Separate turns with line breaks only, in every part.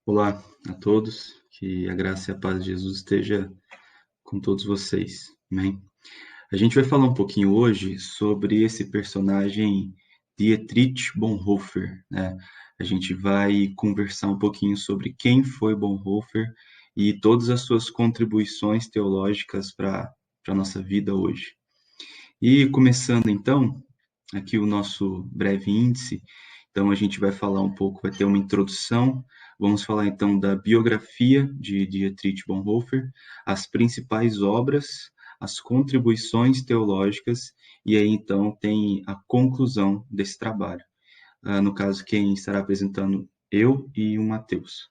Olá a todos, que a graça e a paz de Jesus esteja com todos vocês, amém? A gente vai falar um pouquinho hoje sobre esse personagem Dietrich Bonhoeffer, né? A gente vai conversar um pouquinho sobre quem foi Bonhoeffer e todas as suas contribuições teológicas para a nossa vida hoje. E começando então, aqui o nosso breve índice. Então a gente vai falar um pouco, vai ter uma introdução. Vamos falar então da biografia de Dietrich Bonhoeffer, as principais obras, as contribuições teológicas, e aí então tem a conclusão desse trabalho. No caso, quem estará apresentando eu e o Mateus.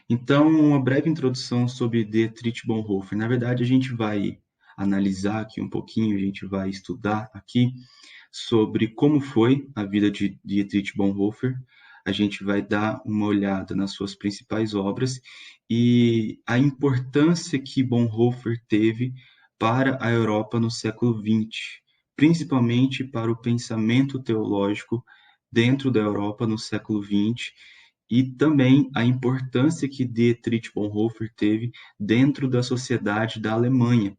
Então, uma breve introdução sobre Dietrich Bonhoeffer. Na verdade, a gente vai analisar aqui um pouquinho, a gente vai estudar aqui sobre como foi a vida de Dietrich Bonhoeffer. A gente vai dar uma olhada nas suas principais obras e a importância que Bonhoeffer teve para a Europa no século XX, principalmente para o pensamento teológico dentro da Europa no século XX e também a importância que Dietrich Bonhoeffer teve dentro da sociedade da Alemanha,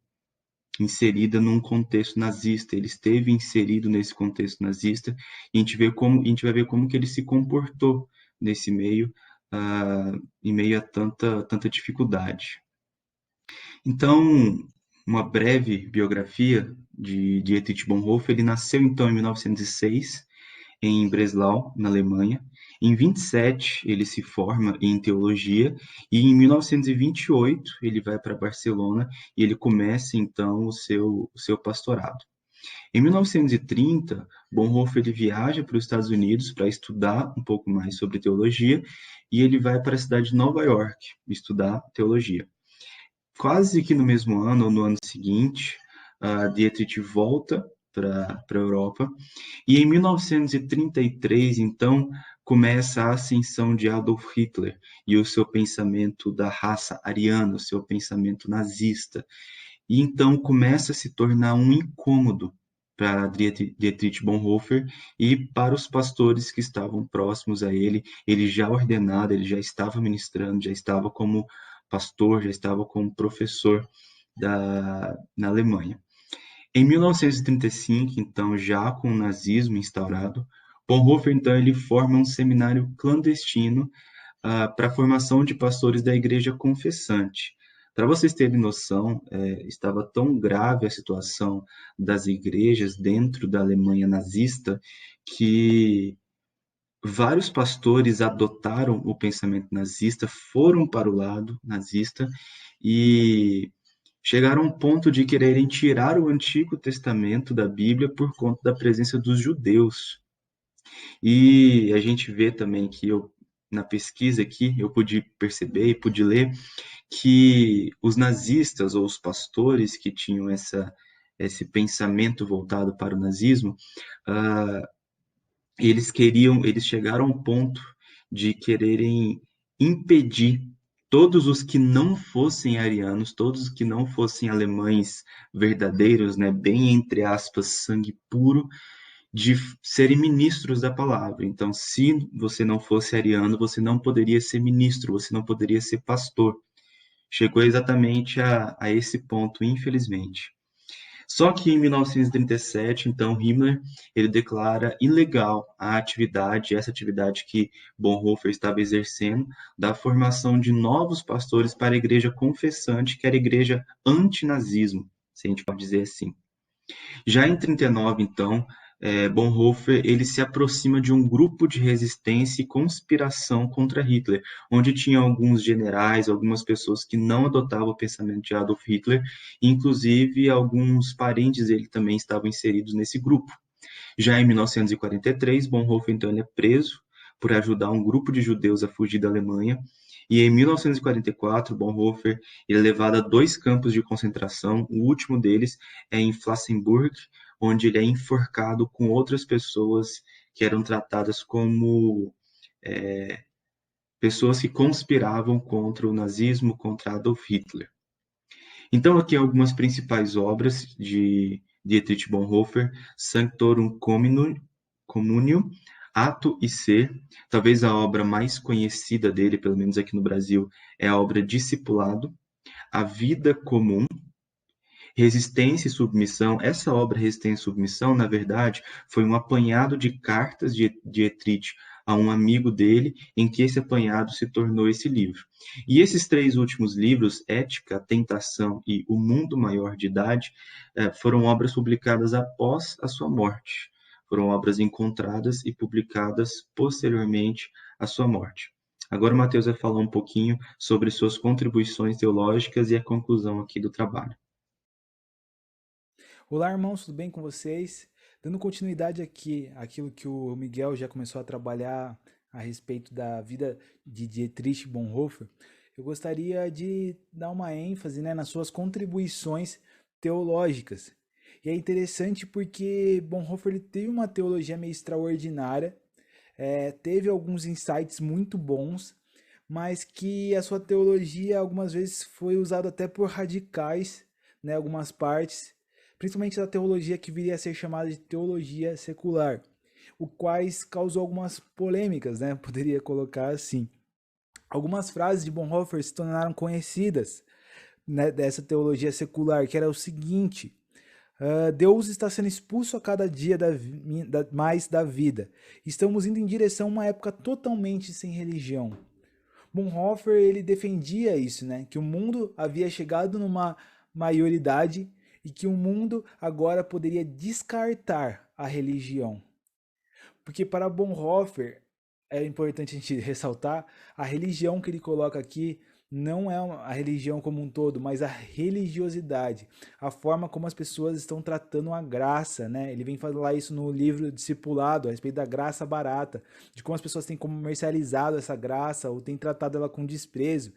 inserida num contexto nazista. Ele esteve inserido nesse contexto nazista e a gente vai ver como que ele se comportou nesse meio, em meio a tanta dificuldade. Então, uma breve biografia de Dietrich Bonhoeffer. Ele nasceu então em 1906 em Breslau, na Alemanha. Em 27, ele se forma em teologia e em 1928 ele vai para Barcelona e ele começa então o seu pastorado. Em 1930, Bonhoeffer ele viaja para os Estados Unidos para estudar um pouco mais sobre teologia e ele vai para a cidade de Nova York estudar teologia. Quase que no mesmo ano ou no ano seguinte, Dietrich volta para a Europa e em 1933, então, começa a ascensão de Adolf Hitler e o seu pensamento da raça ariana, o seu pensamento nazista. E então começa a se tornar um incômodo para Dietrich Bonhoeffer e para os pastores que estavam próximos a ele. Ele já ordenado, ele já estava ministrando, já estava como pastor, já estava como professor na Alemanha. Em 1935, então, já com o nazismo instaurado, Bonhoeffer, então, ele forma um seminário clandestino para a formação de pastores da igreja confessante. Para vocês terem noção, estava tão grave a situação das igrejas dentro da Alemanha nazista que vários pastores adotaram o pensamento nazista, foram para o lado nazista e chegaram ao ponto de quererem tirar o Antigo Testamento da Bíblia por conta da presença dos judeus. E a gente vê também que na pesquisa aqui, eu pude perceber e pude ler que os nazistas ou os pastores que tinham esse pensamento voltado para o nazismo, uh, eles chegaram ao ponto de quererem impedir todos os que não fossem arianos, todos os que não fossem alemães verdadeiros, né, bem entre aspas, sangue puro, de serem ministros da palavra. Então, se você não fosse ariano, você não poderia ser ministro, você não poderia ser pastor. Chegou exatamente a esse ponto, infelizmente. Só que em 1937, então, Himmler ele declara ilegal essa atividade que Bonhoeffer estava exercendo, da formação de novos pastores para a igreja confessante, que era a igreja antinazismo, se a gente pode dizer assim. Já em 39, então, Bonhoeffer ele se aproxima de um grupo de resistência e conspiração contra Hitler, onde tinha alguns generais, algumas pessoas que não adotavam o pensamento de Adolf Hitler, inclusive alguns parentes dele também estavam inseridos nesse grupo. Já em 1943, Bonhoeffer então ele é preso por ajudar um grupo de judeus a fugir da Alemanha. E em 1944, Bonhoeffer ele é levado a 2 campos de concentração. O último deles é em Flossenbürg, onde ele é enforcado com outras pessoas que eram tratadas como pessoas que conspiravam contra o nazismo, contra Adolf Hitler. Então, aqui algumas principais obras de Dietrich Bonhoeffer: Sanctorum Communium, Ato e Ser, talvez a obra mais conhecida dele, pelo menos aqui no Brasil, é a obra Discipulado, A Vida Comum, Resistência e Submissão. Essa obra, Resistência e Submissão, na verdade, foi um apanhado de cartas de Dietrich a um amigo dele, em que esse apanhado se tornou esse livro. E esses três últimos livros, Ética, Tentação e O Mundo Maior de Idade, foram obras publicadas após a sua morte. Foram obras encontradas e publicadas posteriormente à sua morte. Agora o Mateus vai falar um pouquinho sobre suas contribuições teológicas e a conclusão aqui do trabalho.
Olá, irmãos, tudo bem com vocês? Dando continuidade aqui àquilo que o Miguel já começou a trabalhar a respeito da vida de Dietrich Bonhoeffer, eu gostaria de dar uma ênfase, né, nas suas contribuições teológicas. E é interessante porque Bonhoeffer ele teve uma teologia meio extraordinária, teve alguns insights muito bons, mas que a sua teologia algumas vezes foi usada até por radicais, né, algumas partes, principalmente da teologia que viria a ser chamada de teologia secular, o quais causou algumas polêmicas, né, poderia colocar assim. Algumas frases de Bonhoeffer se tornaram conhecidas, né, dessa teologia secular, que era o seguinte: Deus está sendo expulso a cada dia mais da vida. Estamos indo em direção a uma época totalmente sem religião. Bonhoeffer ele defendia isso, né? Que o mundo havia chegado numa maioridade e que o mundo agora poderia descartar a religião. Porque para Bonhoeffer, é importante a gente ressaltar, a religião que ele coloca aqui não é a religião como um todo, mas a religiosidade, a forma como as pessoas estão tratando a graça, né? Ele vem falar isso no livro Discipulado, a respeito da graça barata, de como as pessoas têm comercializado essa graça ou têm tratado ela com desprezo.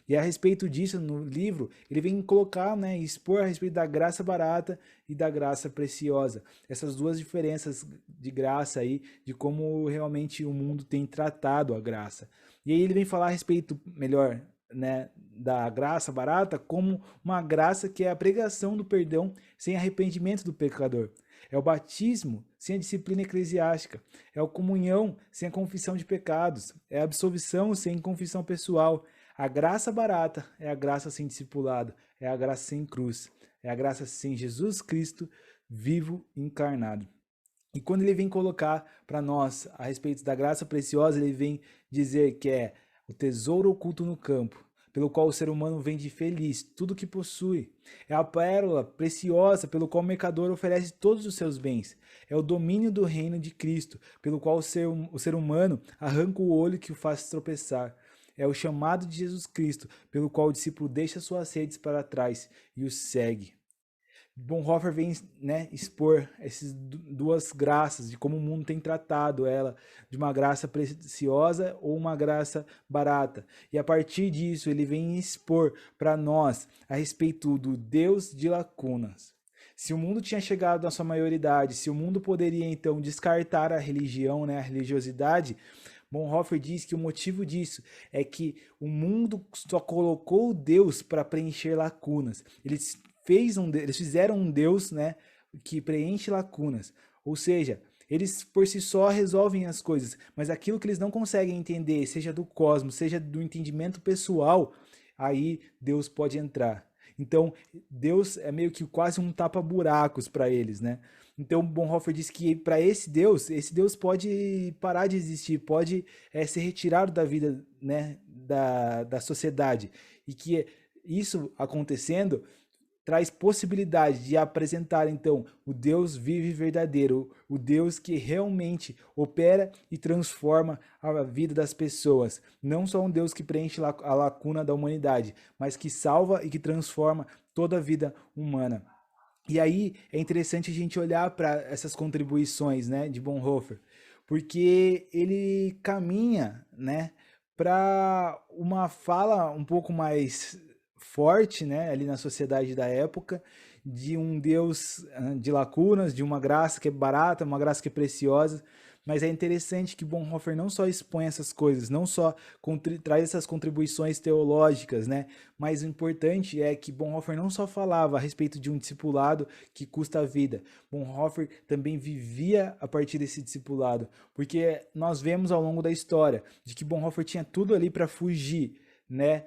E a respeito disso, no livro, ele vem colocar, né, expor a respeito da graça barata e da graça preciosa. Essas duas diferenças de graça aí, de como realmente o mundo tem tratado a graça. E aí ele vem falar a respeito, melhor, né, da graça barata como uma graça que é a pregação do perdão sem arrependimento do pecador. É o batismo sem a disciplina eclesiástica. É a comunhão sem a confissão de pecados. É a absolvição sem confissão pessoal. A graça barata é a graça sem discipulado, é a graça sem cruz, é a graça sem Jesus Cristo vivo e encarnado. E quando ele vem colocar para nós a respeito da graça preciosa, ele vem dizer que é o tesouro oculto no campo, pelo qual o ser humano vende feliz tudo que possui. É a pérola preciosa pelo qual o mercador oferece todos os seus bens. É o domínio do reino de Cristo, pelo qual o ser humano arranca o olho que o faz tropeçar. É o chamado de Jesus Cristo, pelo qual o discípulo deixa suas redes para trás e o segue. Bonhoeffer vem, né, expor essas duas graças, de como o mundo tem tratado ela, de uma graça preciosa ou uma graça barata. E a partir disso, ele vem expor para nós a respeito do Deus de lacunas. Se o mundo tinha chegado à sua maioridade, se o mundo poderia então descartar a religião, né, a religiosidade, Bonhoeffer diz que o motivo disso é que o mundo só colocou Deus para preencher lacunas. Eles fizeram um Deus, né, que preenche lacunas. Ou seja, eles por si só resolvem as coisas, mas aquilo que eles não conseguem entender, seja do cosmos, seja do entendimento pessoal, aí Deus pode entrar. Então, Deus é meio que quase um tapa-buracos para eles, né? Então, Bonhoeffer diz que para esse Deus pode parar de existir, pode ser retirado da vida, né, da sociedade. E que isso acontecendo traz possibilidade de apresentar então o Deus vivo e verdadeiro, o Deus que realmente opera e transforma a vida das pessoas. Não só um Deus que preenche a lacuna da humanidade, mas que salva e que transforma toda a vida humana. E aí é interessante a gente olhar para essas contribuições, né, de Bonhoeffer, porque ele caminha, né, para uma fala um pouco mais forte, né, ali na sociedade da época, de um Deus de lacunas, de uma graça que é barata, uma graça que é preciosa, Mas é interessante que Bonhoeffer não só expõe essas coisas, não só traz essas contribuições teológicas, né? Mas o importante é que Bonhoeffer não só falava a respeito de um discipulado que custa a vida, Bonhoeffer também vivia a partir desse discipulado, porque nós vemos ao longo da história de que Bonhoeffer tinha tudo ali para fugir, né,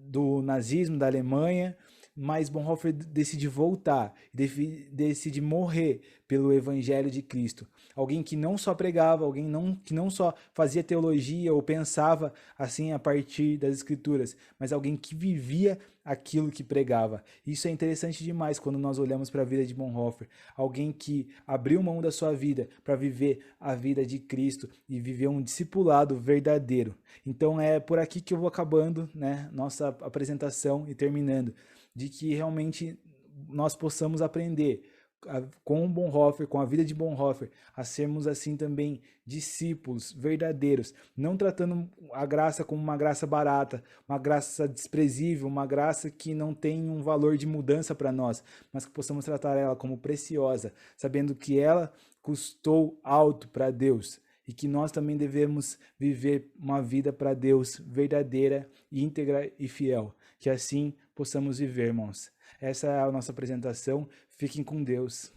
do nazismo, da Alemanha, mas Bonhoeffer decide voltar, decide morrer pelo Evangelho de Cristo. Alguém que não só pregava, que não só fazia teologia ou pensava assim a partir das Escrituras, mas alguém que vivia aquilo que pregava. Isso é interessante demais quando nós olhamos para a vida de Bonhoeffer. Alguém que abriu mão da sua vida para viver a vida de Cristo e viver um discipulado verdadeiro. Então é por aqui que eu vou acabando, né, nossa apresentação e terminando, de que realmente nós possamos aprender com Bonhoeffer, com a vida de Bonhoeffer, a sermos assim também discípulos verdadeiros, não tratando a graça como uma graça barata, uma graça desprezível, uma graça que não tem um valor de mudança para nós, mas que possamos tratar ela como preciosa, sabendo que ela custou alto para Deus e que nós também devemos viver uma vida para Deus verdadeira, íntegra e fiel. Que assim possamos viver, irmãos. Essa é a nossa apresentação. Fiquem com Deus.